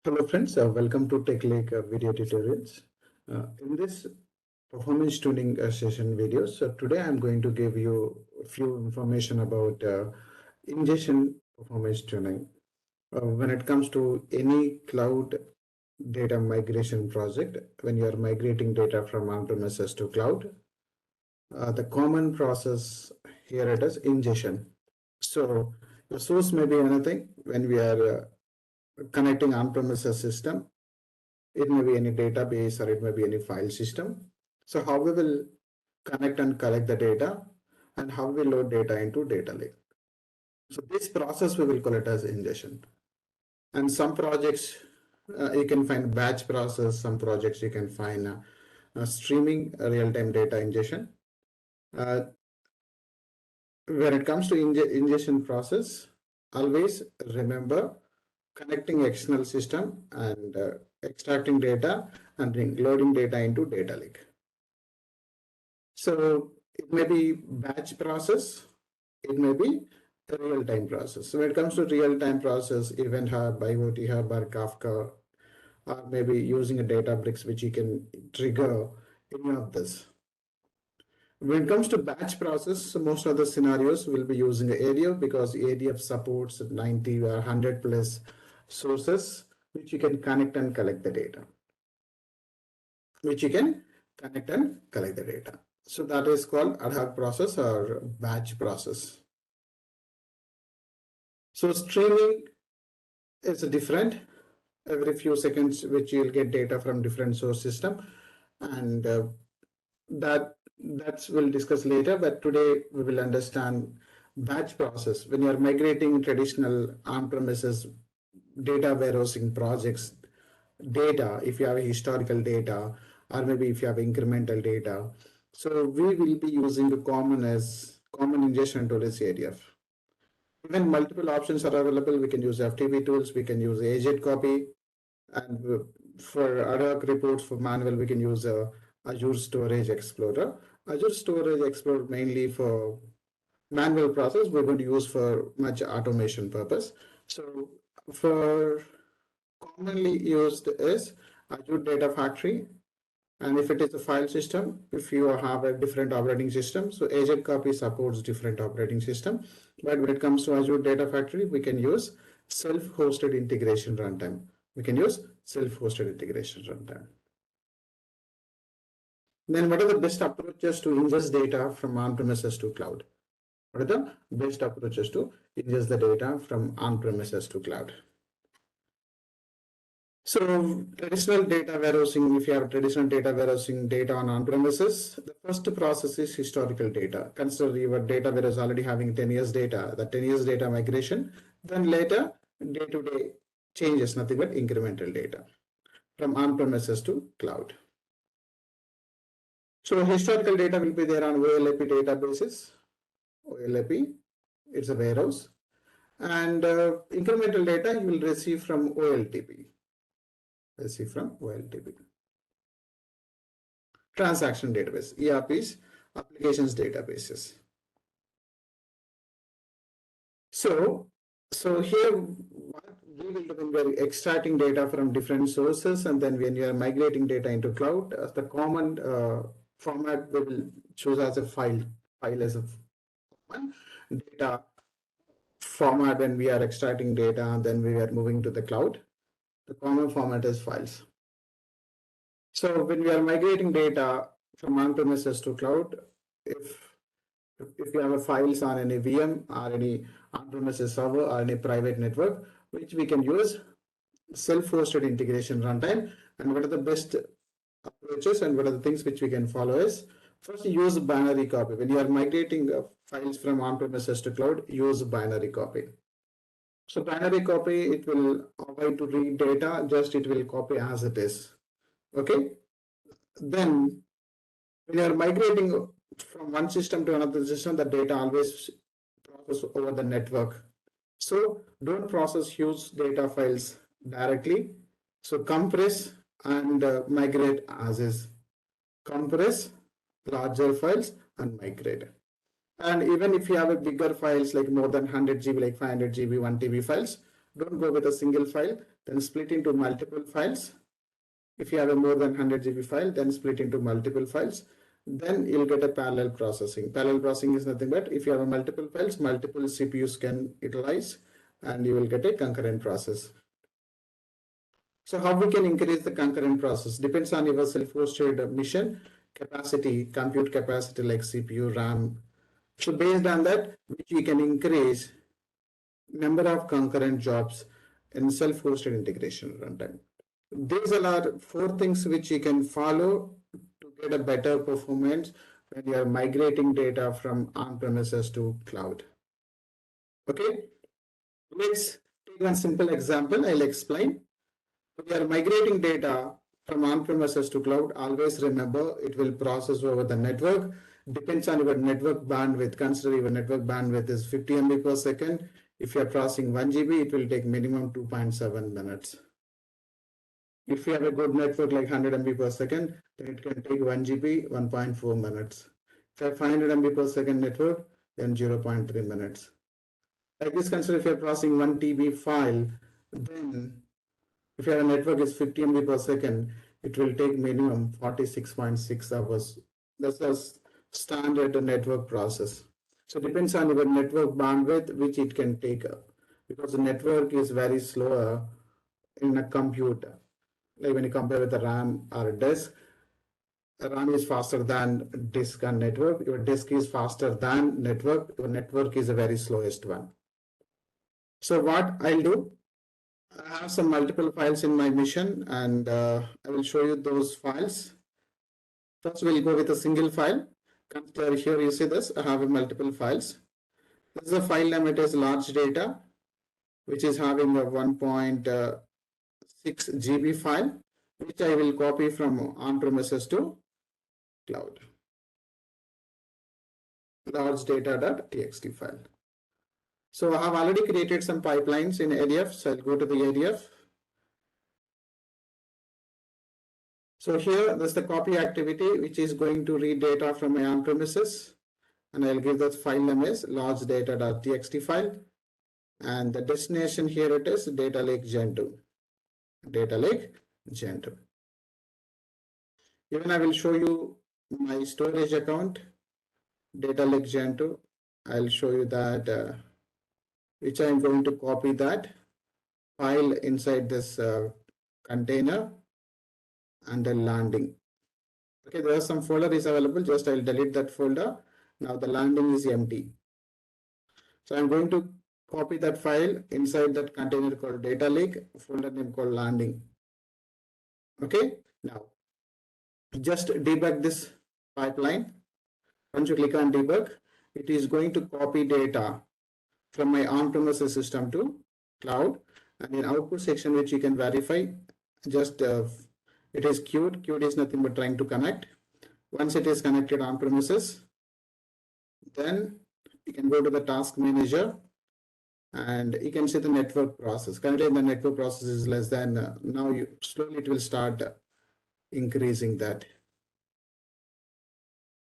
Hello friends, welcome to Tech Lake video tutorials. In this performance tuning session video, so today I'm going to give you a few information about ingestion performance tuning. When it comes to any cloud data migration project, when you are migrating data from on-premises to cloud, the common process here it is ingestion. So the source may be anything when we are connecting on-premises system. It may be any database or it may be any file system. So how we will connect and collect the data and how we load data into data lake. So this process we will call it as ingestion. And some projects you can find batch process, some projects you can find streaming real-time data ingestion. Uh, when it comes to ingestion process, always remember connecting external system and extracting data and loading data into data lake. So it may be batch process, it may be a real-time process. So when it comes to real-time process, Event Hub, IoT Hub, or Kafka, or maybe using a Databricks, which you can trigger any of this. When it comes to batch process, most of the scenarios will be using ADF because ADF supports 90 or 100 plus sources, which you can connect and collect the data. So that is called ad hoc process or batch process. So streaming is different. Every few seconds, which you'll get data from different source system, and that's we'll discuss later. But today we will understand batch process. When you are migrating traditional on-premises data warehousing projects data, if you have historical data or maybe if you have incremental data, so we will be using the common ingestion tool is ADF. Even multiple options are available. We can use FTP tools, we can use agent copy, and for ad hoc reports for manual, we can use Azure Storage Explorer. Azure Storage Explorer mainly for manual process, we're going to use for much automation purpose. So for commonly used is Azure Data Factory. And if it is a file system, if you have a different operating system, so agent copy supports different operating system. But when it comes to Azure Data Factory, we can use self-hosted integration runtime. Then what are the best approaches to ingest data from on-premises to cloud? What are the best approaches to ingest the data from on-premises to cloud? So traditional data warehousing, if you have traditional data warehousing data on-premises, the first process is historical data. Consider your data warehouse already having 10 years data, the 10 years data migration, then later day-to-day changes, nothing but incremental data from on-premises to cloud. So historical data will be there on OLAP databases. OLAP, it's a warehouse. And incremental data you will receive from OLTP. Transaction database, ERPs, applications databases. So here what we will do when we are extracting data from different sources, and then when you are migrating data into cloud, the common format we will choose as a file as a data format. When we are extracting data and then we are moving to the cloud, the common format is files. So when we are migrating data from on-premises to cloud, if you have a files on any VM or any on-premises server or any private network, which we can use self-hosted integration runtime. And what are the best approaches and what are the things which we can follow is, first use binary copy. When you are migrating files from on-premises to cloud, use binary copy. So binary copy, it will avoid to read data, just it will copy as it is. Okay. Then when you are migrating from one system to another system, the data always process over the network. So don't process huge data files directly. So compress and migrate as is. Compress larger files and migrate. And even if you have a bigger files like more than 100 GB, like 500 GB, 1 TB files, don't go with a single file, then split into multiple files. If you have a more than 100 GB file, then split into multiple files. Then you'll get a parallel processing. Parallel processing is nothing but if you have a multiple files, multiple CPUs can utilize, and you will get a concurrent process. So how we can increase the concurrent process depends on your self-hosted mission capacity, compute capacity like CPU, RAM. So based on that, which we can increase number of concurrent jobs in self-hosted integration runtime. These are 4 things which you can follow to get a better performance when you are migrating data from on-premises to cloud. Okay, let's take one simple example. I'll explain. When you are migrating data from on-premises to cloud, always remember it will process over the network. Depends on your network bandwidth. Consider your network bandwidth is 50 MB per second. If you are processing 1 GB, it will take minimum 2.7 minutes. If you have a good network like 100 MB per second, then it can take 1 GB, 1.4 minutes. If you have 500 MB per second network, then 0.3 minutes. Like this, consider if you are processing 1 TB file, then if your network is 50 MB per second, it will take minimum 46.6 hours. That's the standard network process. So it depends on your network bandwidth, which it can take because the network is very slower in a computer. Like when you compare with a RAM or a disk, RAM is faster than disk and network. Your disk is faster than network. Your network is the very slowest one. So what I'll do, I have some multiple files in my mission, and I will show you those files. First, we'll go with a single file. Consider here you see this, I have multiple files. This is a file name, it is large data, which is having a 1.6 GB file, which I will copy from on-premises to cloud. Large data.txt file. So I have already created some pipelines in ADF. So I'll go to the ADF. So here, there's the copy activity, which is going to read data from my on-premises. And I'll give that file name as large data.txt file. And the destination here it is data lake gen 2. Data lake gen 2. Even I will show you my storage account, data lake gen 2. I'll show you that which I'm going to copy that file inside this container and the landing. Okay, there are some folder is available. Just I'll delete that folder. Now the landing is empty. So I'm going to copy that file inside that container called data lake, folder name called landing. Okay, now just debug this pipeline. Once you click on debug, it is going to copy data from my on-premises system to cloud, and in output section which you can verify, just it is queued. Queued is nothing but trying to connect. Once it is connected on premises, then you can go to the task manager and you can see the network process. Currently the network process is less than, now you slowly it will start increasing that.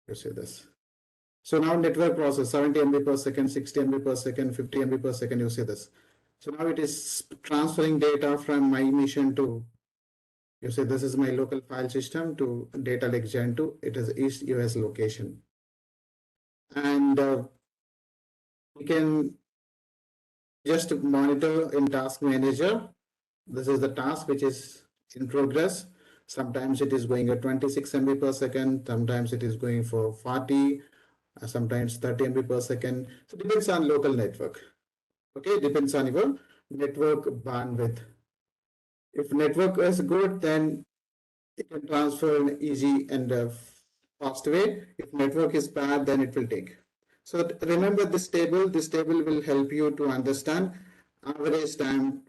You see this. So now network process 70 MB per second, 60 MB per second, 50 MB per second, you see this. So now it is transferring data from my machine to, you see this is my local file system to data lake gen 2. It is East US location. And you can just monitor in task manager. This is the task which is in progress. Sometimes it is going at 26 MB per second. Sometimes it is going for 40. Sometimes 30 MB per second. So it depends on local network. Okay, depends on your network bandwidth. If network is good, then it can transfer in easy and fast way. If network is bad, then it will take. So remember this table. This table will help you to understand average time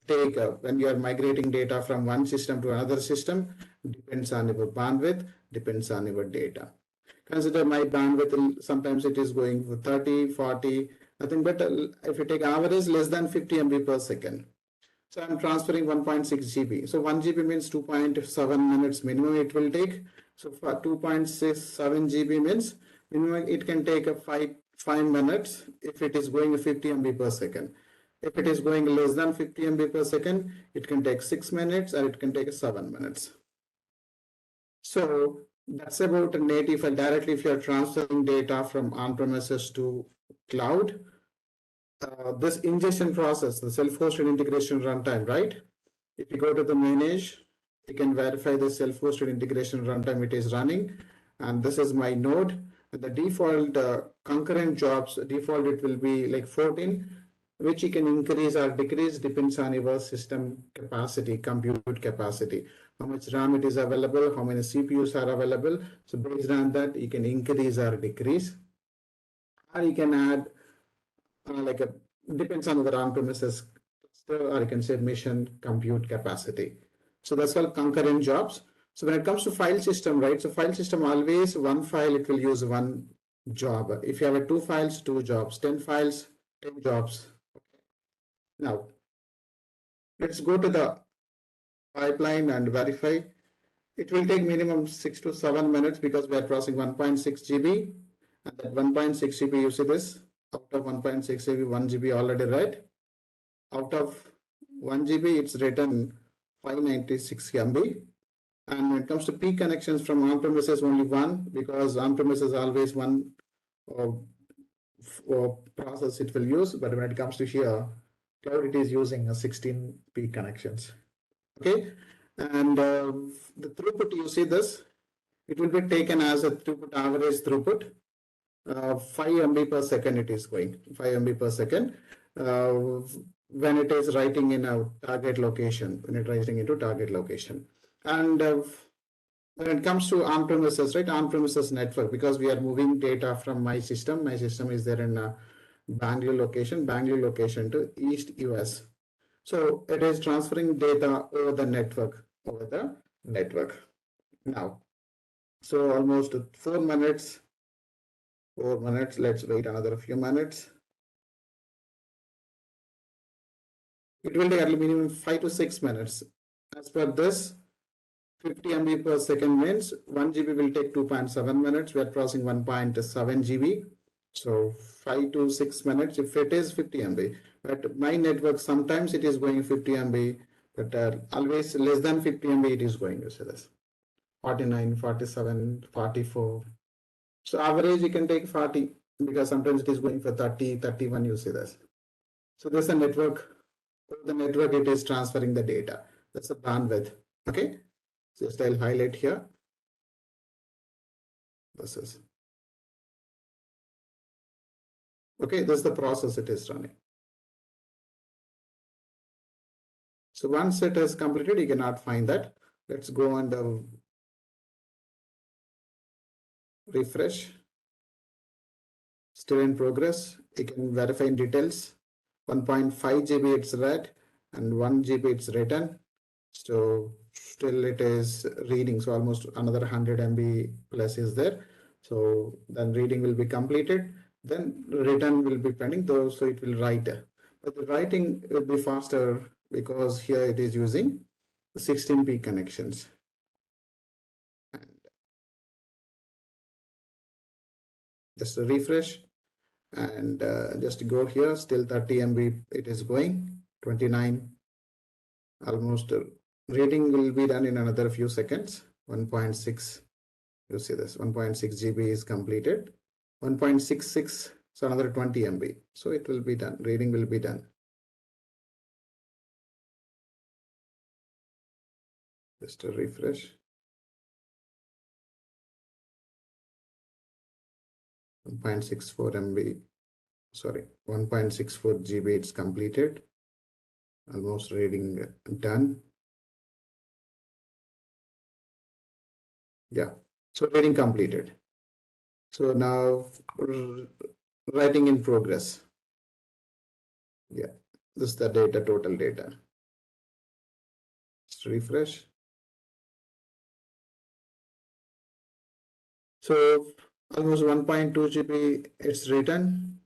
take when you are migrating data from one system to another system. Depends on your bandwidth, depends on your data. Consider my bandwidth, sometimes it is going for 30, 40, nothing but if you take average less than 50 MB per second. So I'm transferring 1.6 GB. So 1 GB means 2.7 minutes minimum it will take. So for 2.67 GB means minimum it can take a 5 minutes if it is going 50 MB per second. If it is going less than 50 MB per second, it can take 6 minutes or it can take 7 minutes. So that's about a native file. Directly, if you're transferring data from on-premises to cloud, this ingestion process, the self-hosted integration runtime, right? If you go to the manage, you can verify the self-hosted integration runtime it is running. And this is my node. The default concurrent jobs, default it will be like 14, which you can increase or decrease depends on your system capacity, compute capacity, how much RAM it is available, how many CPUs are available. So based on that, you can increase or decrease, or you can add like a depends on the on-premises cluster, or you can say mission compute capacity. So that's all concurrent jobs. So when it comes to file system, right? So file system always one file it will use one job. If you have two files, two jobs, 10 files, 10 jobs. Now let's go to the pipeline and verify. It will take minimum 6 to 7 minutes because we are crossing 1.6 GB. And that 1.6 GB, you see this, out of 1.6 GB, 1 GB already read. Out of 1 GB, it's written 596 MB. And when it comes to peak connections from on-premises, only one, because on-premises always one process it will use. But when it comes to here, cloud, it is using a 16 peak connections. Okay. And the throughput, you see this, it will be taken as a throughput, average throughput. 5 MB per second it is going, 5 MB per second. When it is writing in a target location, when it writing into target location. And when it comes to on-premises, right, on-premises network, because we are moving data from my system is there in a Bangalore location to East US. So it is transferring data over the network, now. So almost 4 minutes, let's wait another few minutes. It will take at minimum 5 to 6 minutes. As per this, 50 MB per second means 1 GB will take 2.7 minutes. We are crossing 1.7 GB. So 5 to 6 minutes if it is 50 MB. But my network, sometimes it is going 50 MB, but always less than 50 MB it is going. You see this 49, 47, 44. So average you can take 40 because sometimes it is going for 30, 31. You see this. So there's a network. The network it is transferring the data. That's the bandwidth. Okay. Just I'll highlight here. This is okay. This is the process it is running. So once it is completed, you cannot find that. Let's go and refresh. Still in progress. You can verify in details. 1.5 GB it's read and 1 GB it's written. So still it is reading. So almost another 100 MB plus is there. So then reading will be completed. Then return will be pending, though, so it will write. But the writing will be faster because here it is using 16p connections. And just a refresh and just go here. Still 30 MB it is going. 29. Almost reading will be done in another few seconds. 1.6. You see this 1.6 GB is completed. 1.66, so another 20 MB. So it will be done. Reading will be done. Just a refresh. 1.64 MB. Sorry, 1.64 GB. It's completed. Almost reading done. Yeah. So reading completed. So now writing in progress. Yeah, this is the data, total data. Just refresh. So almost 1.2 GB it's written.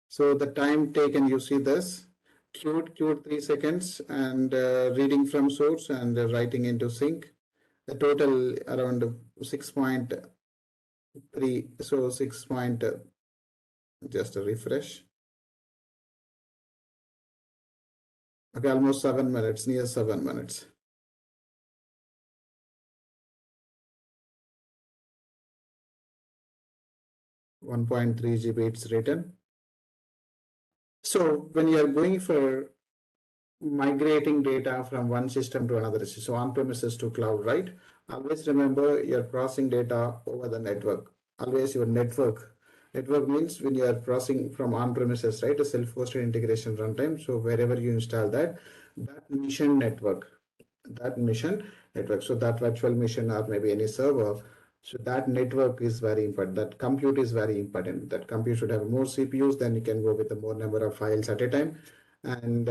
So the time taken, you see this, queued 3 seconds and reading from source and writing into sync. The total around 6.3, so 6 point, just a refresh. Okay, almost 7 minutes, near 7 minutes. .3 GB it's written. So when you are going for migrating data from one system to another system, so on-premises to cloud, right? Always remember you're processing data over the network. Always your network. Network means when you are processing from on-premises, right? A self-hosted integration runtime. So wherever you install that, that mission network, So that virtual machine or maybe any server. So that network is very important. That compute is very important. That compute should have more CPUs, then you can go with the more number of files at a time. And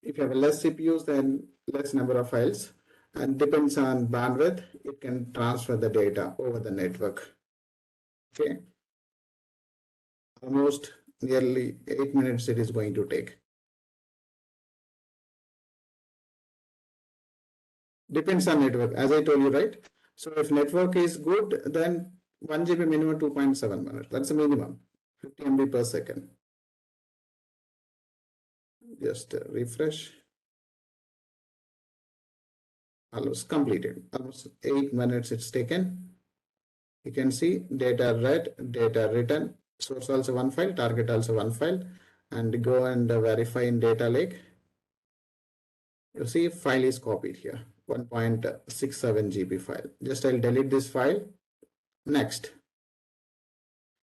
if you have less CPUs, then less number of files. And depends on bandwidth, it can transfer the data over the network. Okay. Almost nearly 8 minutes it is going to take. Depends on network, as I told you, right? So if network is good, then 1 GB minimum 2.7 minutes. That's the minimum. 50 MB per second. Just refresh. Almost completed. Almost 8 minutes it's taken. You can see data read, data written, source also one file, target also one file, and go and verify in data lake. You see file is copied here, 1.67 GB file. Just I'll delete this file. Next,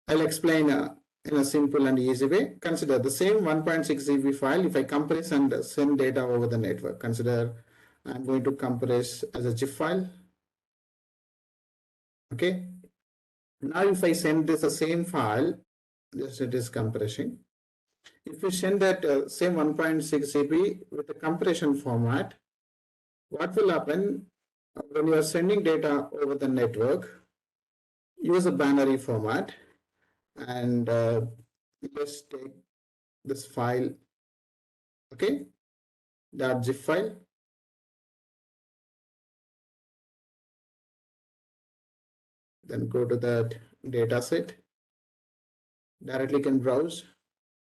I'll explain in a simple and easy way. Consider the same 1.6 GB file. If I compress and send data over the network, consider I'm going to compress as a zip file. Okay. Now, if I send this the same file, just it is compressing. If you send that same 1.6 GB with a compression format, what will happen when you are sending data over the network? Use a binary format and just take this file, okay, that zip file. Then go to that data set. Directly can browse,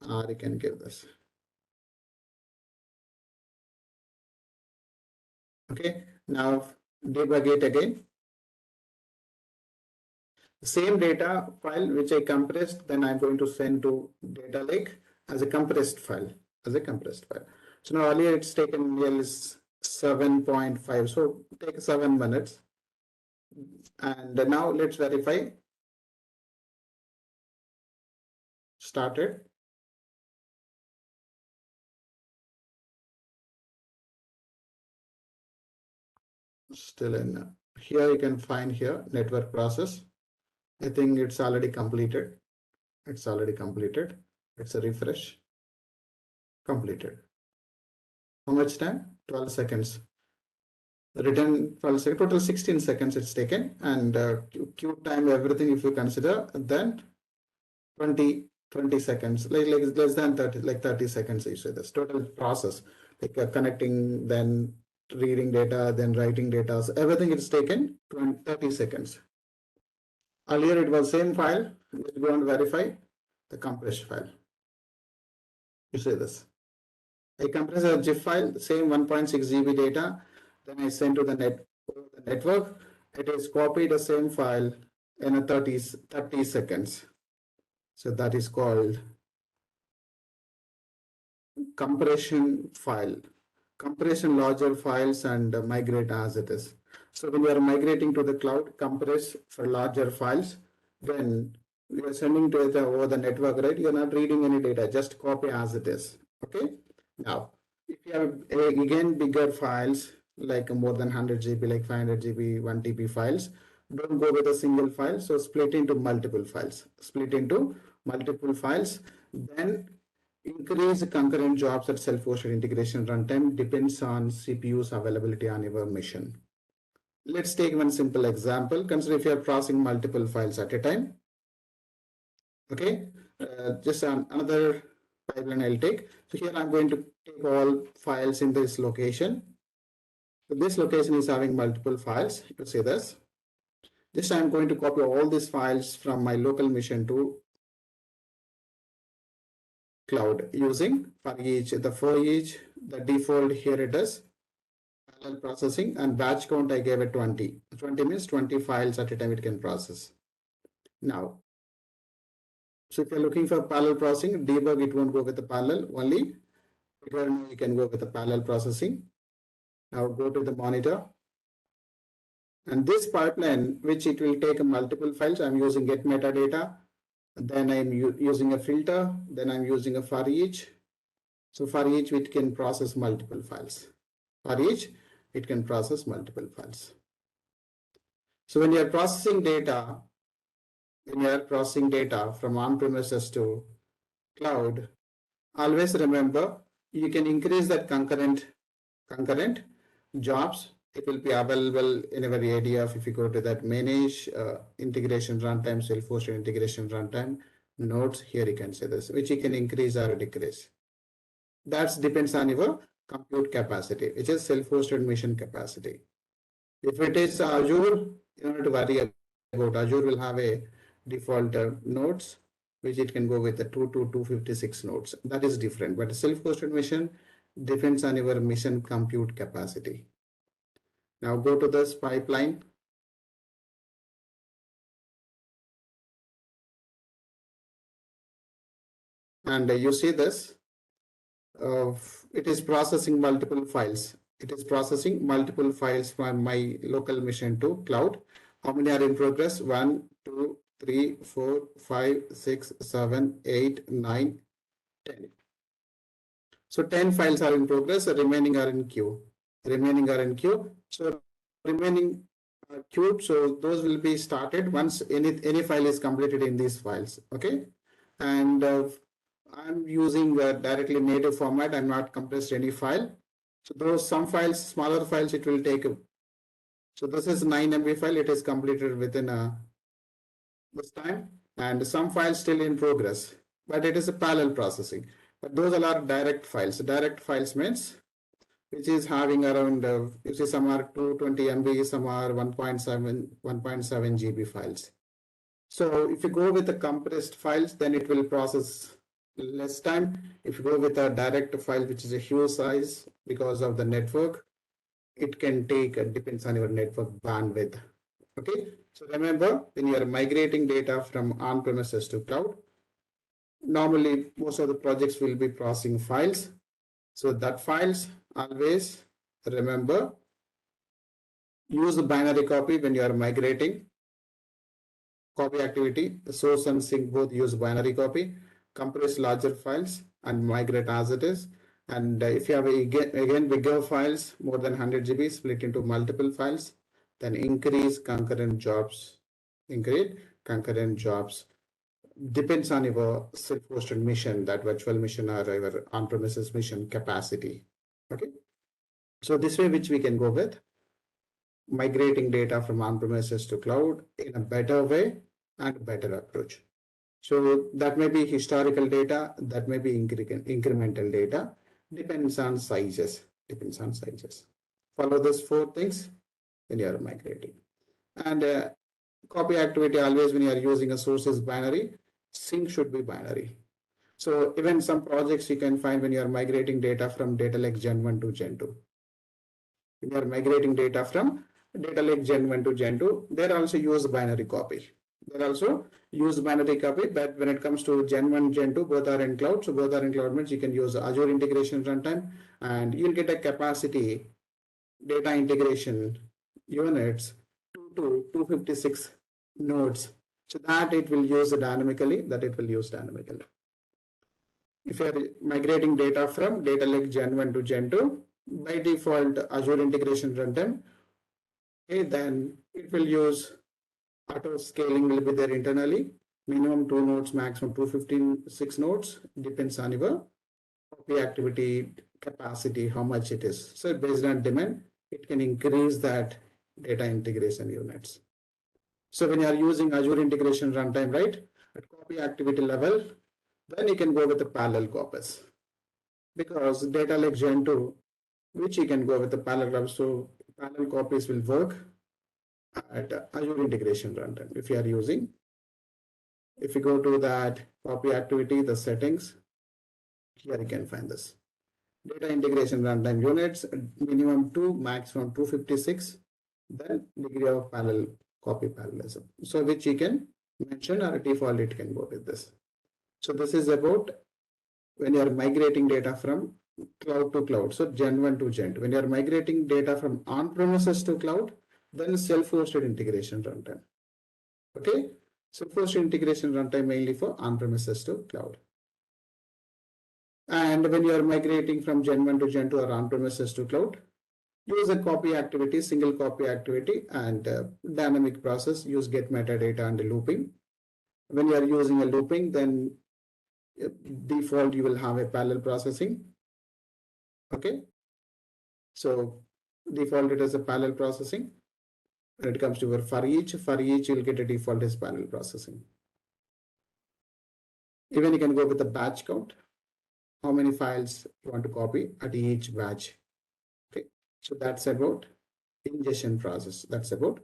or you can give this. Okay, now debug it again. Same data file which I compressed, then I'm going to send to data lake as a compressed file, So now earlier it's taken nearly 7.5, so take 7 minutes. And now let's verify. Started. Still in here, you can find here network process. I think it's already completed. It's a refresh. Completed. How much time? 12 seconds. Written 12 seconds, total 16 seconds it's taken. And queue time, everything, if you consider, then 20 seconds, like less than 30, like 30 seconds. You say this total process, like connecting, then reading data, then writing data. So everything is taken 30 seconds. Earlier it was same file. Let's go and verify the compressed file. You say this. I compress a zip file, same 1.6 GB data. Then I send to the network. It is copied the same file in a 30 seconds. So that is called compression file. Compression larger files and migrate as it is. So when you are migrating to the cloud, compress for larger files, then you are sending data over the network, right? You're not reading any data, just copy as it is. Okay. Now, if you have again bigger files, like more than 100 GB, like 500 GB, 1 TB files, don't go with a single file. So split into multiple files. Then increase concurrent jobs at self-hosted integration runtime depends on CPU's availability on your machine. Let's take one simple example. Consider if you are processing multiple files at a time. Okay, just another pipeline I'll take. So here I'm going to take all files in this location. So this location is having multiple files. You see this. Just I'm going to copy all these files from my local machine to cloud using for each the default here it is parallel processing, and batch count I gave it 20. 20 means 20 files at a time it can process. Now, so if you're looking for parallel processing, debug it won't go with the parallel, only you can go with the parallel processing. Now go to the monitor. And this pipeline, which it will take multiple files, I'm using get metadata, then I'm using a filter, then I'm using a for each. So for each, it can process multiple files. For each, it can process multiple files. So when you're processing data, from on-premises to cloud, always remember you can increase that concurrent jobs. It will be available in our ADF if you go to that manage integration runtime, self-hosted integration runtime nodes. Here you can say this, which you can increase or decrease. That depends on your compute capacity, which is self-hosted machine capacity. If it is Azure, you don't have to worry about. Azure will have a default nodes, which it can go with the 2 to 256 nodes. That is different. But self-hosted machine depends on your mission compute capacity. Now go to this pipeline. And you see this. It is processing multiple files. It is processing multiple files from my local machine to cloud. How many are in progress? 1, 2, 3, 4, 5, 6, 7, 8, 9, 10. So 10 files are in progress, the remaining are in queue. So remaining queued, so those will be started once any file is completed in these files. Okay. And I'm using directly native format. I'm not compressed any file. So those some files, smaller files, it will take. So this is 9 MB file. It is completed within this time, and some files still in progress, but it is a parallel processing. But those are direct files. Direct files means which is having around, you see some are 220 MB, some are 1.7 GB files. So if you go with the compressed files, then it will process less time. If you go with a direct file, which is a huge size because of the network, it can take, depends on your network bandwidth. Okay. So remember, when you are migrating data from on-premises to cloud, normally most of the projects will be processing files. So that files, always remember, use the binary copy when you are migrating. Copy activity, the source and sink both use binary copy, compress larger files and migrate as it is. And if you have again bigger files, more than 100 GB, split into multiple files, then increase concurrent jobs. Depends on your self-hosted mission, that virtual mission or your on-premises mission capacity. Okay. So this way, which we can go with migrating data from on-premises to cloud in a better way and better approach. So that may be historical data, that may be incremental data, depends on sizes. Follow these 4 things when you are migrating. And copy activity, always when you are using a sources binary, sync should be binary. So even some projects you can find when you are migrating data from data lake Gen 1 to Gen 2. When you are migrating data from data lake Gen 1 to Gen 2, they also use binary copy. But when it comes to Gen 1, Gen 2, both are in cloud. So both are in cloud means you can use Azure integration runtime, and you'll get a capacity data integration units 2 to 256 nodes. So that it will use dynamically. If you are migrating data from data lake Gen 1 to Gen 2, by default Azure integration runtime, okay, then it will use auto scaling will be there internally. Minimum 2 nodes, maximum 256 nodes, depends on your copy activity capacity, how much it is. So based on demand, it can increase that data integration units. So when you are using Azure integration runtime, right, at copy activity level, then you can go with the parallel copies. Because data lake Gen 2, which you can go with the parallel, so parallel copies will work at Azure integration runtime. If you go to that copy activity, the settings, here you can find this. Data integration runtime units, minimum 2, maximum 256. Then degree of parallel copy parallelism. So which you can mention or default it can go with this. So this is about when you are migrating data from cloud to cloud. So Gen 1 to Gen 2. When you are migrating data from on-premises to cloud, then self-hosted integration runtime. Okay. Self-hosted integration runtime mainly for on-premises to cloud. And when you are migrating from Gen 1 to Gen 2 or on-premises to cloud, use a copy activity, single copy activity, and dynamic process, use get metadata and looping. When you are using a looping, then default you will have a parallel processing. Okay. So default it as a parallel processing. When it comes to your for each you'll get a default as parallel processing. Even you can go with the batch count, how many files you want to copy at each batch. Okay, so that's about ingestion process. That's about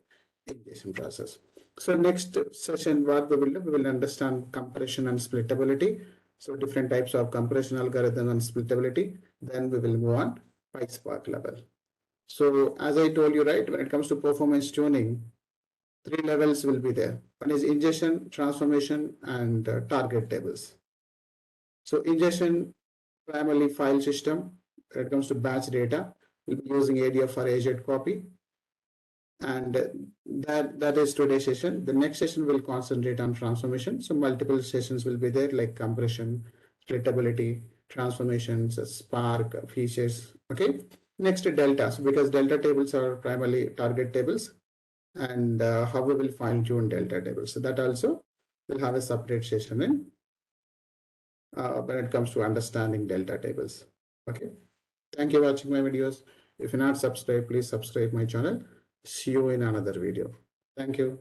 ingestion process. So next session, what we will do, we will understand compression and splittability. So different types of compression algorithm and splittability. Then we will move on PySpark level. So as I told you, right, when it comes to performance tuning, 3 levels will be there. One is ingestion, transformation, and target tables. So ingestion, primarily file system. When it comes to batch data, we'll be using ADF for agent copy. And that is today's session. The next session will concentrate on transformation. So multiple sessions will be there, like compression, splittability, transformations, Spark, features. Okay. Next, deltas, because delta tables are primarily target tables, and how we will fine tune delta tables. So that also will have a separate session in when it comes to understanding delta tables. Okay. Thank you for watching my videos. If you're not subscribed, please subscribe my channel. See you in another video. Thank you.